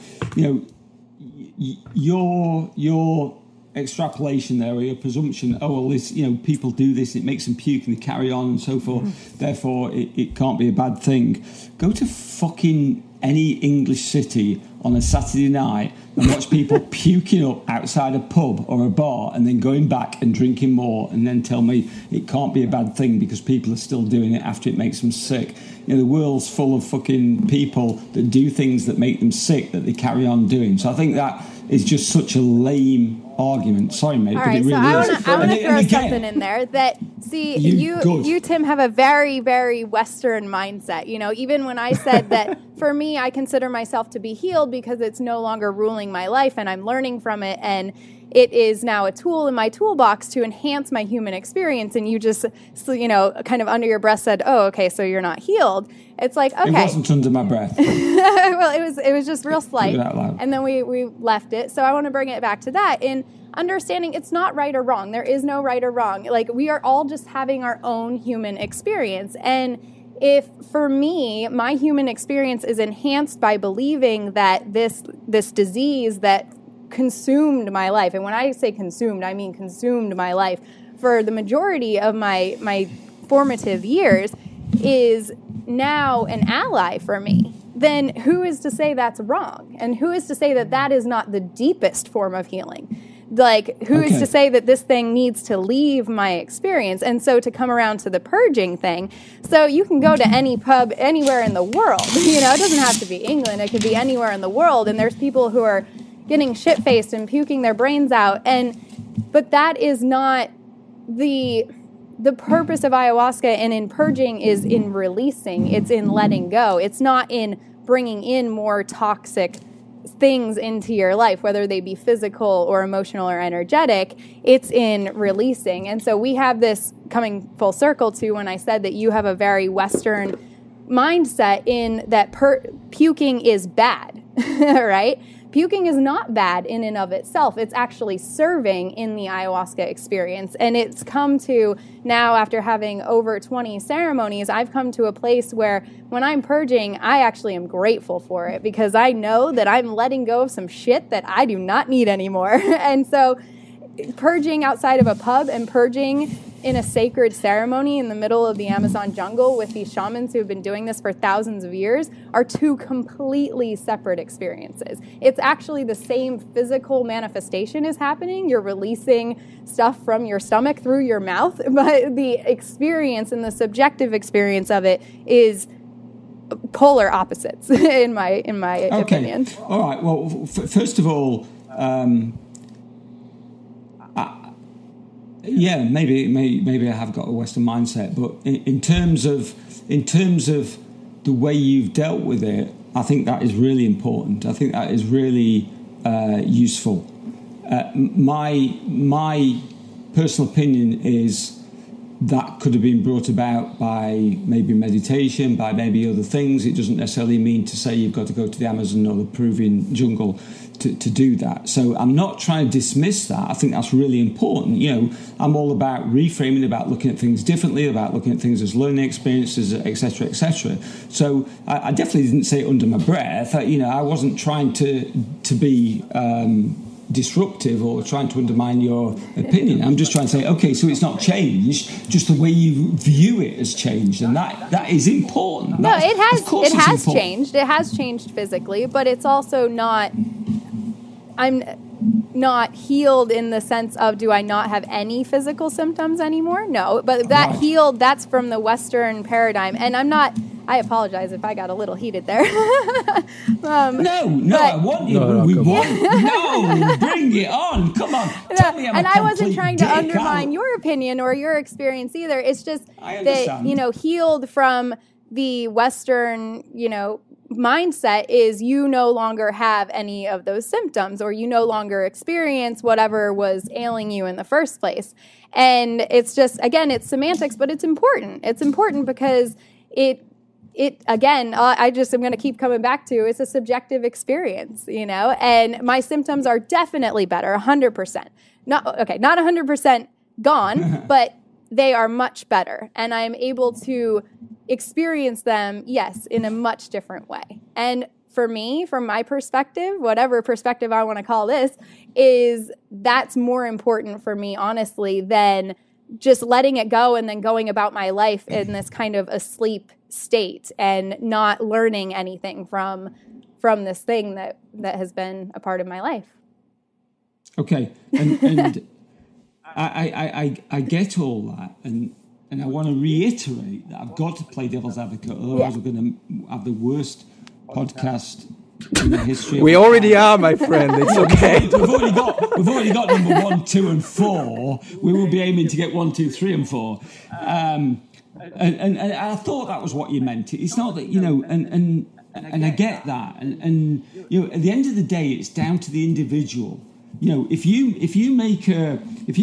your extrapolation there, or your presumption, this, people do this, it makes them puke and they carry on and so forth, therefore it can't be a bad thing. Go to fucking any English city on a Saturday night and watch people puking up outside a pub or a bar and then going back and drinking more, and then tell me it can't be a bad thing because people are still doing it after it makes them sick. The world's full of fucking people that do things that make them sick that they carry on doing. So I think that is just such a lame argument. Sorry, mate, but it really is. I want to throw something in there that See, you, Tim, have a very, very Western mindset. You know, even when I said that for me, I consider myself to be healed because it's no longer ruling my life and I'm learning from it. And it is now a tool in my toolbox to enhance my human experience. And you just, you know, kind of under your breath said, oh, okay, so you're not healed. It's like, okay. It wasn't under my breath. Well, it was just real slight. And then we left it. So I want to bring it back to that in understanding it's not right or wrong. There is no right or wrong. Like, we are all just having our own human experience. And if, for me, my human experience is enhanced by believing that this disease that consumed my life, and when I say consumed, I mean consumed my life for the majority of my formative years, is now an ally for me, then who is to say that's wrong? And who is to say that that is not the deepest form of healing? Like, who is to say that this thing needs to leave my experience? And so to come around to the purging thing, so you can go to any pub anywhere in the world. You know, it doesn't have to be England. It could be anywhere in the world. And there's people who are getting shit-faced and puking their brains out. But that is not the purpose of ayahuasca, and in purging is in releasing. It's in letting go. It's not in bringing in more toxic things into your life, whether they be physical or emotional or energetic. It's in releasing. And so we have this coming full circle to when I said that you have a very Western mindset in that puking is bad, right? Puking is not bad in and of itself. It's actually serving in the ayahuasca experience. And it's come to now, after having over 20 ceremonies, I've come to a place where when I'm purging, I actually am grateful for it because I know that I'm letting go of some shit that I do not need anymore. And so purging outside of a pub and purging in a sacred ceremony in the middle of the Amazon jungle with these shamans who have been doing this for thousands of years are two completely separate experiences. It's actually the same physical manifestation is happening. You're releasing stuff from your stomach through your mouth, but the experience and the subjective experience of it is polar opposites in my opinion. All right. Well, first of all, yeah, maybe I have got a Western mindset, but in terms of the way you've dealt with it, I think that is really important. I think that is really useful. My personal opinion is that could have been brought about by maybe meditation, by maybe other things. It doesn't necessarily mean to say you've got to go to the Amazon or the Peruvian jungle to do that. So I'm not trying to dismiss that. I think that's really important. You know, I'm all about reframing, about looking at things differently, about looking at things as learning experiences, etc., etc. So I definitely didn't say it under my breath. I wasn't trying to be disruptive or trying to undermine your opinion. I'm just trying to say, okay, so it's not changed, just the way you view it has changed, and that is important. No, it has changed. It has changed physically, but it's also not. I'm not healed in the sense of, do I not have any physical symptoms anymore? No, but that right. Healed, that's from the Western paradigm. And I apologize if I got a little heated there. I want you. No, bring it on. Come on. Tell me I'm I wasn't trying to undermine your opinion or your experience either. It's just that, healed from the Western, mindset is you no longer have any of those symptoms, or you no longer experience whatever was ailing you in the first place. And it's just, again, it's semantics, but it's important. It's important because it again, I'm going to keep coming back to, it's a subjective experience, and my symptoms are definitely better, 100%. Not 100% gone, but they are much better. And I'm able to experience them, yes, in a much different way. And for me, from my perspective, whatever perspective I want to call this, is that's more important for me, honestly, than just letting it go and then going about my life in this kind of asleep state and not learning anything from this thing that has been a part of my life. Okay, and I get all that, and I want to reiterate that I've got to play devil's advocate, otherwise we're going to have the worst podcast in the history. We already are, my friend. It's okay. We've already got number 1, 2, and 4. We will be aiming to get 1, 2, 3, and 4. And I thought that was what you meant. It's not that, and I get that. And at the end of the day, it's down to the individual. If you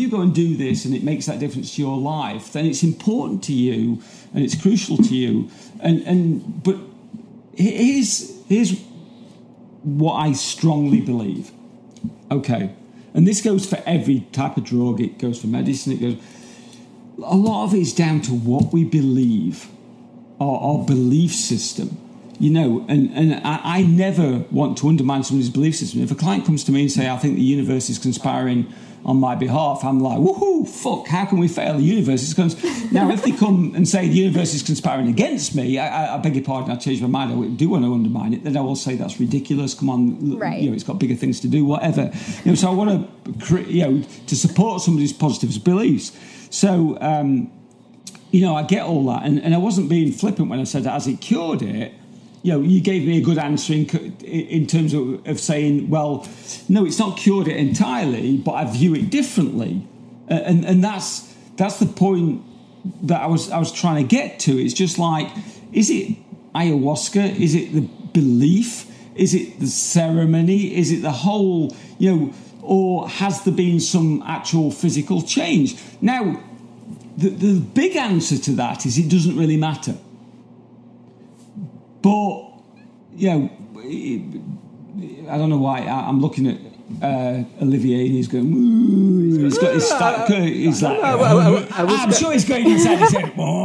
go and do this and it makes that difference to your life, then it's important to you and it's crucial to you. But here's what I strongly believe. Okay, and this goes for every type of drug. It goes for medicine. A lot of it is down to what we believe, our belief system. And I never want to undermine somebody's belief system. If a client comes to me and say, I think the universe is conspiring on my behalf, I'm like, woohoo, fuck, how can we fail? The universe is conspiring. Now, if they come and say the universe is conspiring against me, I beg your pardon, I change my mind, I do want to undermine it, then I will say that's ridiculous, come on, right. It's got bigger things to do, whatever. So I want to support somebody's positive beliefs. So, I get all that. And I wasn't being flippant when I said that as it cured it. You gave me a good answer in terms of saying, well, no, it's not cured it entirely, but I view it differently, and that's the point that I was trying to get to. It's just like, is it ayahuasca? Is it the belief? Is it the ceremony? Is it the whole? Or has there been some actual physical change? Now, the big answer to that is it doesn't really matter. But, I don't know why. I'm looking at Olivier and he's going, ooh, he's got his he's like, I'm sure he's going inside his head. No,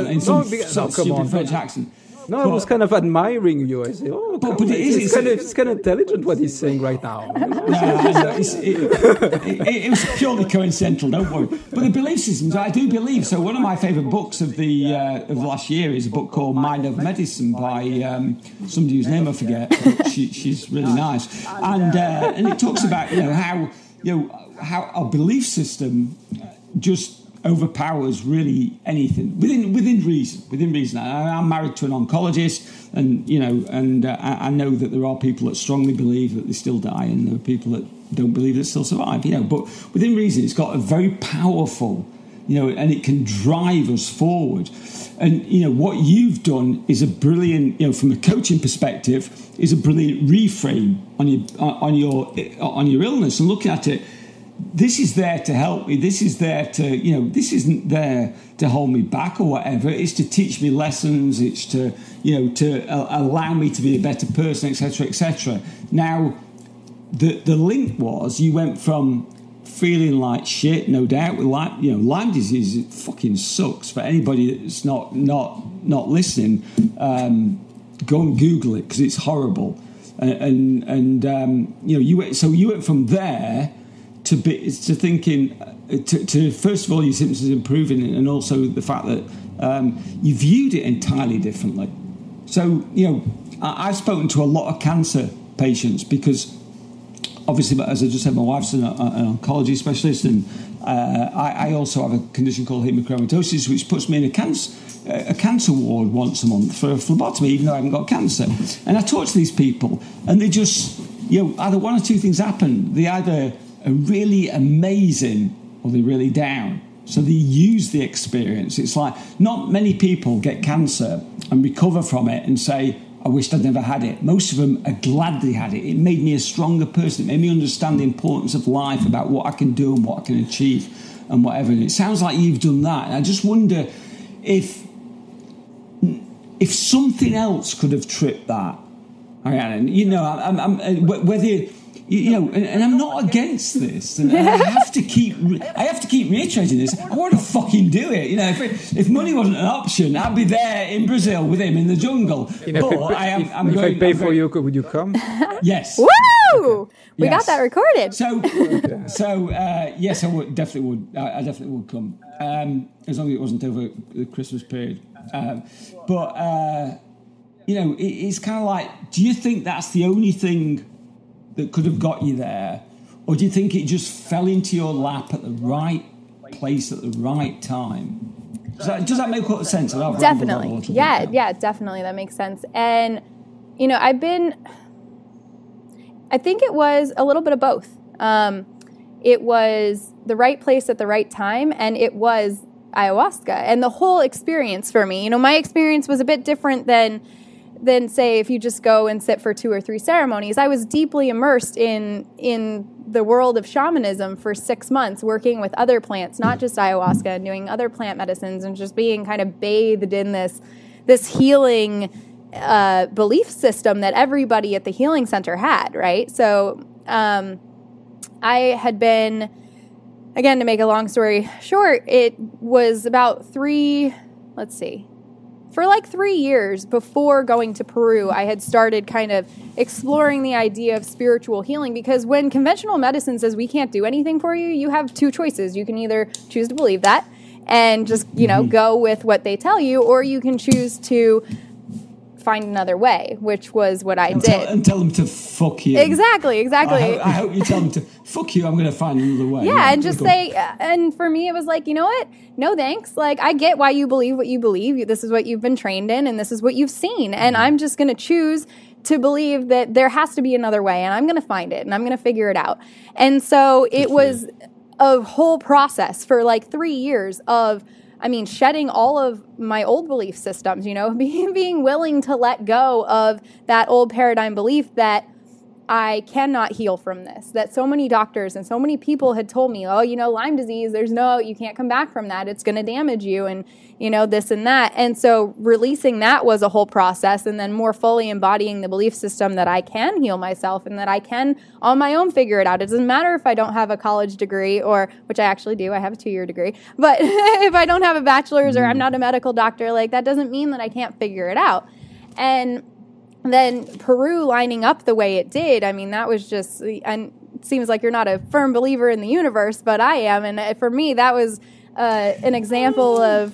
in some stupid French accent. No, I was kind of admiring you. I say, but it's kind of intelligent what he's saying right now. It was purely coincidental, don't worry. But the belief systems, I do believe. So one of my favourite books of the last year is a book called Mind Over Medicine by somebody whose name I forget. She's really nice, and it talks about how our belief system just overpowers really anything within reason. I'm married to an oncologist, and I know that there are people that strongly believe that they still die, and there are people that don't believe that still survive. But within reason, it's got a very powerful, and it can drive us forward. And what you've done is a brilliant, from a coaching perspective, is a brilliant reframe on your illness and looking at it. This is there to help me. This is there to, this isn't there to hold me back or whatever. It's to teach me lessons. It's to, to allow me to be a better person, etc., etc. Now, the link was you went from feeling like shit, no doubt, with Lyme disease. It fucking sucks. For anybody that's not listening, go and Google it because it's horrible. You went from there to thinking to first of all your symptoms improving, and also the fact that you viewed it entirely differently. So I've spoken to a lot of cancer patients because obviously, as I just said, my wife's an oncology specialist, and I also have a condition called hemochromatosis, which puts me in a cancer ward once a month for a phlebotomy, even though I haven't got cancer. And I talk to these people, and they just either one or two things happen. They either are really amazing or they're really down. So they use the experience. It's like not many people get cancer and recover from it and say, I wished I'd never had it. Most of them are glad they had it. It made me a stronger person. It made me understand the importance of life, about what I can do and what I can achieve and whatever. And it sounds like you've done that. And I just wonder if something else could have tripped that. Aurianna, whether... and I'm not against this, and I have to keep reiterating this. I want to fucking do it. If money wasn't an option, I'd be there in Brazil with him in the jungle. If I pay for you, would you come? Yes. Woo! We got that recorded. So yes, I would definitely would. I definitely would come, as long as it wasn't over the Christmas period. It's kind of like, do you think that's the only thing that could have got you there, or do you think it just fell into your lap at the right place at the right time? Does that make sense? Definitely. Yeah, definitely. That makes sense. And, I think it was a little bit of both. It was the right place at the right time, and it was ayahuasca. And the whole experience for me, my experience was a bit different than say if you just go and sit for 2 or 3 ceremonies. I was deeply immersed in the world of shamanism for 6 months, working with other plants, not just ayahuasca, and doing other plant medicines, and just being kind of bathed in this healing belief system that everybody at the healing center had, right? So I had been, again, to make a long story short, it was about for like 3 years before going to Peru, I had started kind of exploring the idea of spiritual healing, because when conventional medicine says we can't do anything for you, you have 2 choices. You can either choose to believe that and just, go with what they tell you, or you can choose to find another way, which was what I did. And tell them to fuck you. Exactly. I hope you tell them to fuck you, I'm going to find another way. Yeah, and just say, and for me, it was like, you know what? No thanks. Like, I get why you believe what you believe. This is what you've been trained in, and this is what you've seen. And I'm just going to choose to believe that there has to be another way, and I'm going to find it, and I'm going to figure it out. And so it was a whole process for like 3 years of, shedding all of my old belief systems, being willing to let go of that old paradigm belief that I cannot heal from this, that so many doctors and so many people had told me, Lyme disease, you can't come back from that. It's going to damage you, and, this and that. And so releasing that was a whole process, and then more fully embodying the belief system that I can heal myself and that I can on my own figure it out. It doesn't matter if I don't have a college degree, which I actually do. I have a 2-year degree. But if I don't have a bachelor's or I'm not a medical doctor, that doesn't mean that I can't figure it out. And then Peru lining up the way it did, that was just, and it seems like you're not a firm believer in the universe, but I am. And for me, that was an example of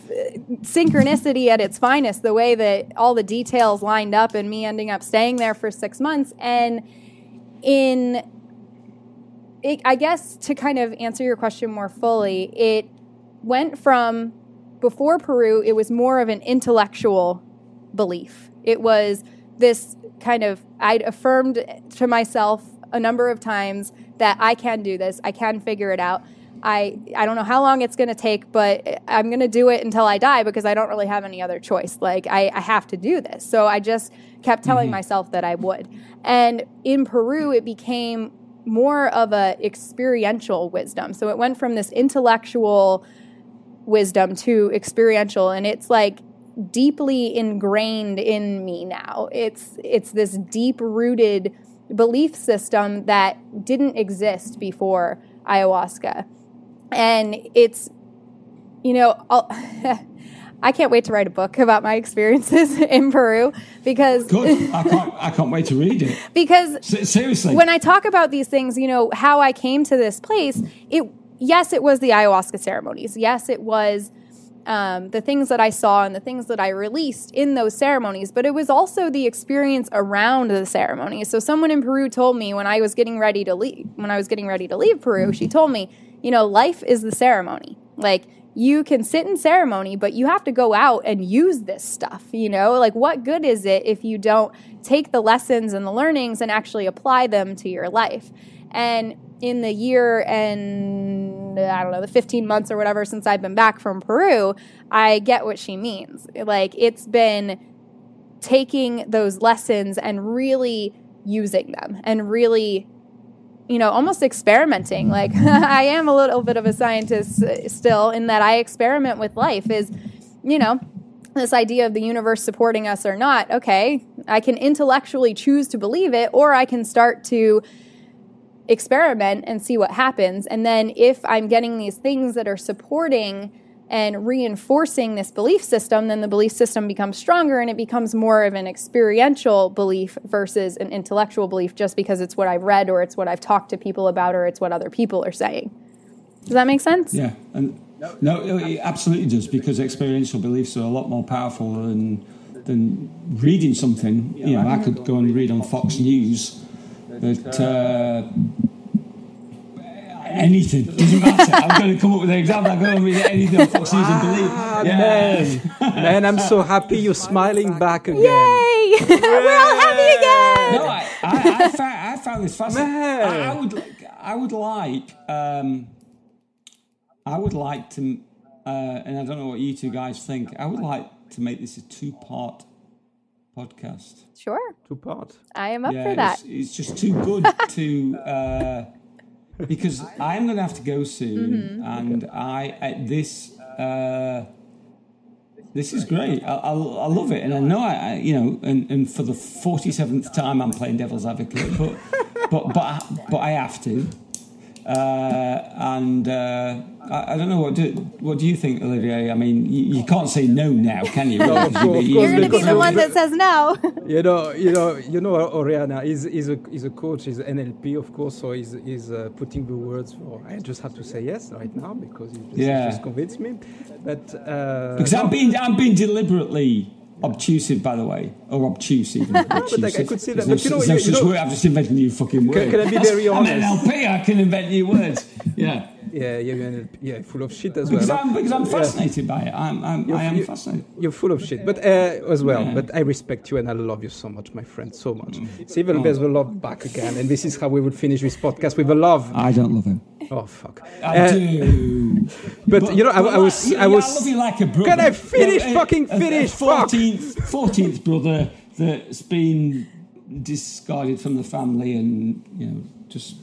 synchronicity at its finest, the way that all the details lined up and me ending up staying there for 6 months. And I guess to kind of answer your question more fully, it went from, before Peru, it was more of an intellectual belief. It was this kind of, I'd affirmed to myself a number of times that I can do this, I can figure it out. I don't know how long it's going to take, but I'm going to do it until I die, because I don't really have any other choice. I have to do this. So I just kept telling myself that I would. And in Peru, it became more of a experiential wisdom. So it went from this intellectual wisdom to experiential, and it's deeply ingrained in me now. It's this deep-rooted belief system that didn't exist before ayahuasca. And it's, I can't wait to write a book about my experiences in Peru, because good. I can't wait to read it. Because seriously, when I talk about these things, how I came to this place, yes, it was the ayahuasca ceremonies. Yes, it was the things that I saw and the things that I released in those ceremonies, but it was also the experience around the ceremonies. So someone in Peru told me when I was getting ready to leave Peru, she told me, life is the ceremony. You can sit in ceremony, but you have to go out and use this stuff, what good is it if you don't take the lessons and the learnings and actually apply them to your life? And in the year and, the 15 months or whatever since I've been back from Peru, I get what she means. It's been taking those lessons and really using them and really, almost experimenting. I am a little bit of a scientist still, in that I experiment with life, is, this idea of the universe supporting us or not. Okay, I can intellectually choose to believe it, or I can start to experiment and see what happens. And then if I'm getting these things that are supporting and reinforcing this belief system, then the belief system becomes stronger, and it becomes more of an experiential belief versus an intellectual belief, just because it's what I've read, or it's what I've talked to people about, or it's what other people are saying. Does that make sense? Yeah. And no, it absolutely does, because experiential beliefs are a lot more powerful than reading something. I could go and read on Fox News that anything. Doesn't matter. I'm going to come up with an example. I'm going to read anything on Fox News and Believe. Man, I'm so happy you're smiling back again. Yay! We're all happy again. No, I found this fascinating. I would like to, and I don't know what you two guys think. I would like to make this a 2-part podcast. Sure. 2-part. I am up for that. It's just too good to because I am going to have to go soon, and this is great. I love it, and I know and for the 47th time I'm playing devil's advocate, but I have to. I don't know what do you think, Olivier? I mean, you can't say no now, can you? You're going to be the one that says no. you know, Aurianna is a coach, is NLP, of course, so he's putting the words for. I just have to say yes right now because he just convinced me. But because I'm being deliberately obtrusive, by the way, or obtuse even. But I could see that. But I've just invented new fucking words. Can I be very honest? I'm an NLP. I can invent new words. Yeah. Yeah, full of shit as because well. Because I'm fascinated by it. I am fascinated. You're full of shit, but as well. Yeah. But I respect you and I love you so much, my friend, so much. See, there's the love back again, and this is how we would finish this podcast with a love. I don't love him. Oh fuck! I do. But I was. I love you like a brother. Can I finish? Finish. 14th brother that's been discarded from the family, and just.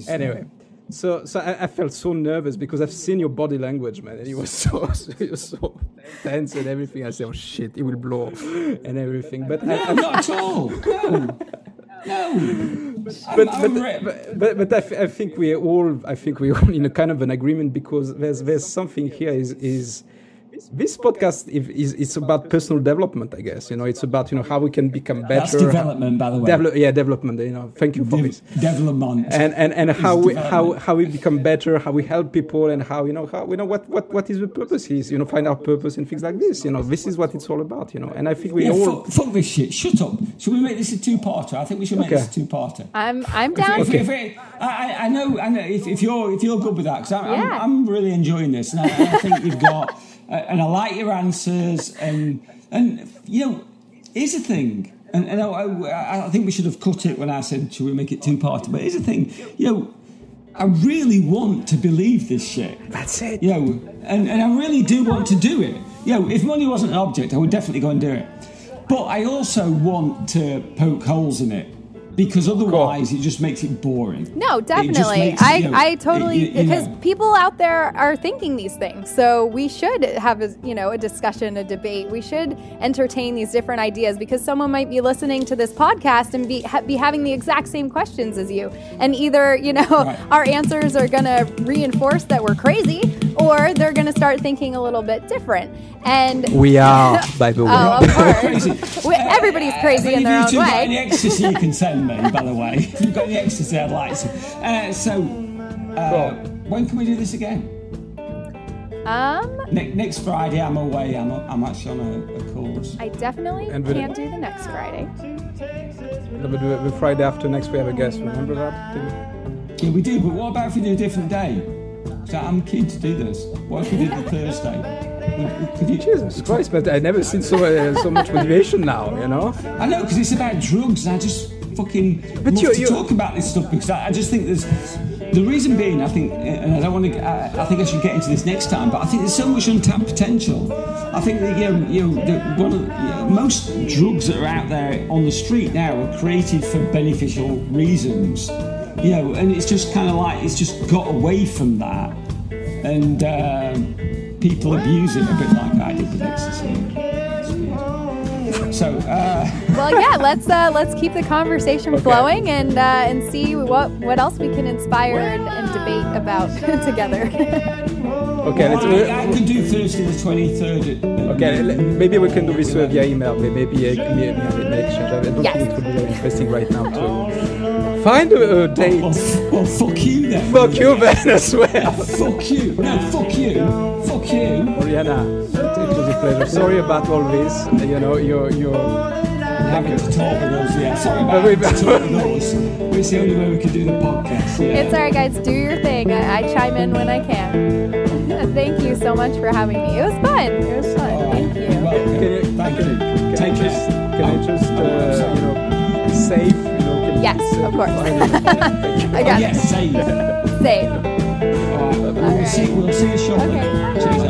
Anyway. So I felt so nervous because I've seen your body language, man, and you were so tense and everything. I said, "Oh shit, it will blow," and everything. But not at all. No. But I think we're all in a kind of an agreement because there's something here is. This podcast is about personal development, I guess. It's about how we can become better. That's development, by the way. Development. Thank you for this. Development. And how we become better, how we help people, and how what is the purpose is. Find our purpose and things like this. This is what it's all about. And I think we all fuck this shit. Shut up. Should we make this a 2-parter? I think we should make this a 2-parter. I'm down. I know. If you're good with that, because I'm really enjoying this, and I think you've got. And I like your answers, and here's the thing, and I think we should have cut it when I said should we make it 2-parter, but here's the thing, I really want to believe this shit. That's it. And I really do want to do it. If money wasn't an object, I would definitely go and do it. But I also want to poke holes in it. Because otherwise, it just makes it boring. No, definitely. I totally because people out there are thinking these things. So we should have a discussion, a debate. We should entertain these different ideas because someone might be listening to this podcast and be having the exact same questions as you, and either our answers are going to reinforce that we're crazy, or they're going to start thinking a little bit different. And we are, by the way. Oh, of course. Everybody's crazy in their own way. If you've got any ecstasy, you can send me, by the way. If you've got any ecstasy, I'd like some. When can we do this again? Next Friday, I'm away. I'm actually on a course. I definitely can't do the next Friday. The Friday after next, we have a guest. Remember that? Yeah, we do. But what about if we do a different day? So I'm keen to do this. What if we did the Thursday? Could you? Jesus Christ, but I've never seen so much motivation now, I know, because it's about drugs, and I just fucking love to talk about this stuff, because I just think there's... The reason being, I think, and I don't want to... I think I should get into this next time, but I think there's so much untapped potential. I think that, most drugs that are out there on the street now are created for beneficial reasons, and it's just kind of like, it's just got away from that, and... people abuse it a bit like I did with ecstasy. So, let's keep the conversation flowing and see what else we can inspire and debate about together. Okay, I could do Thursday the 23rd. Okay, maybe we can do this via email. Maybe an exchange. I don't think it would be very interesting right now to find a date. Well, fuck you then. Fuck you then as well. Fuck you. No, fuck you. Fuck you. Aurianna, it was a pleasure. Sorry about all this. having to talk with us. Yeah, sorry about having to talk with us. It's the only way we can do the podcast. Yeah. It's all right, guys. Do your thing. I chime in when I can. Thank you so much for having me. It was fun. Thank you. Thank you. Can I just save? Yes, of course. I got it. Yes, save. Save. All right. We'll see you shortly. Okay. Cheers.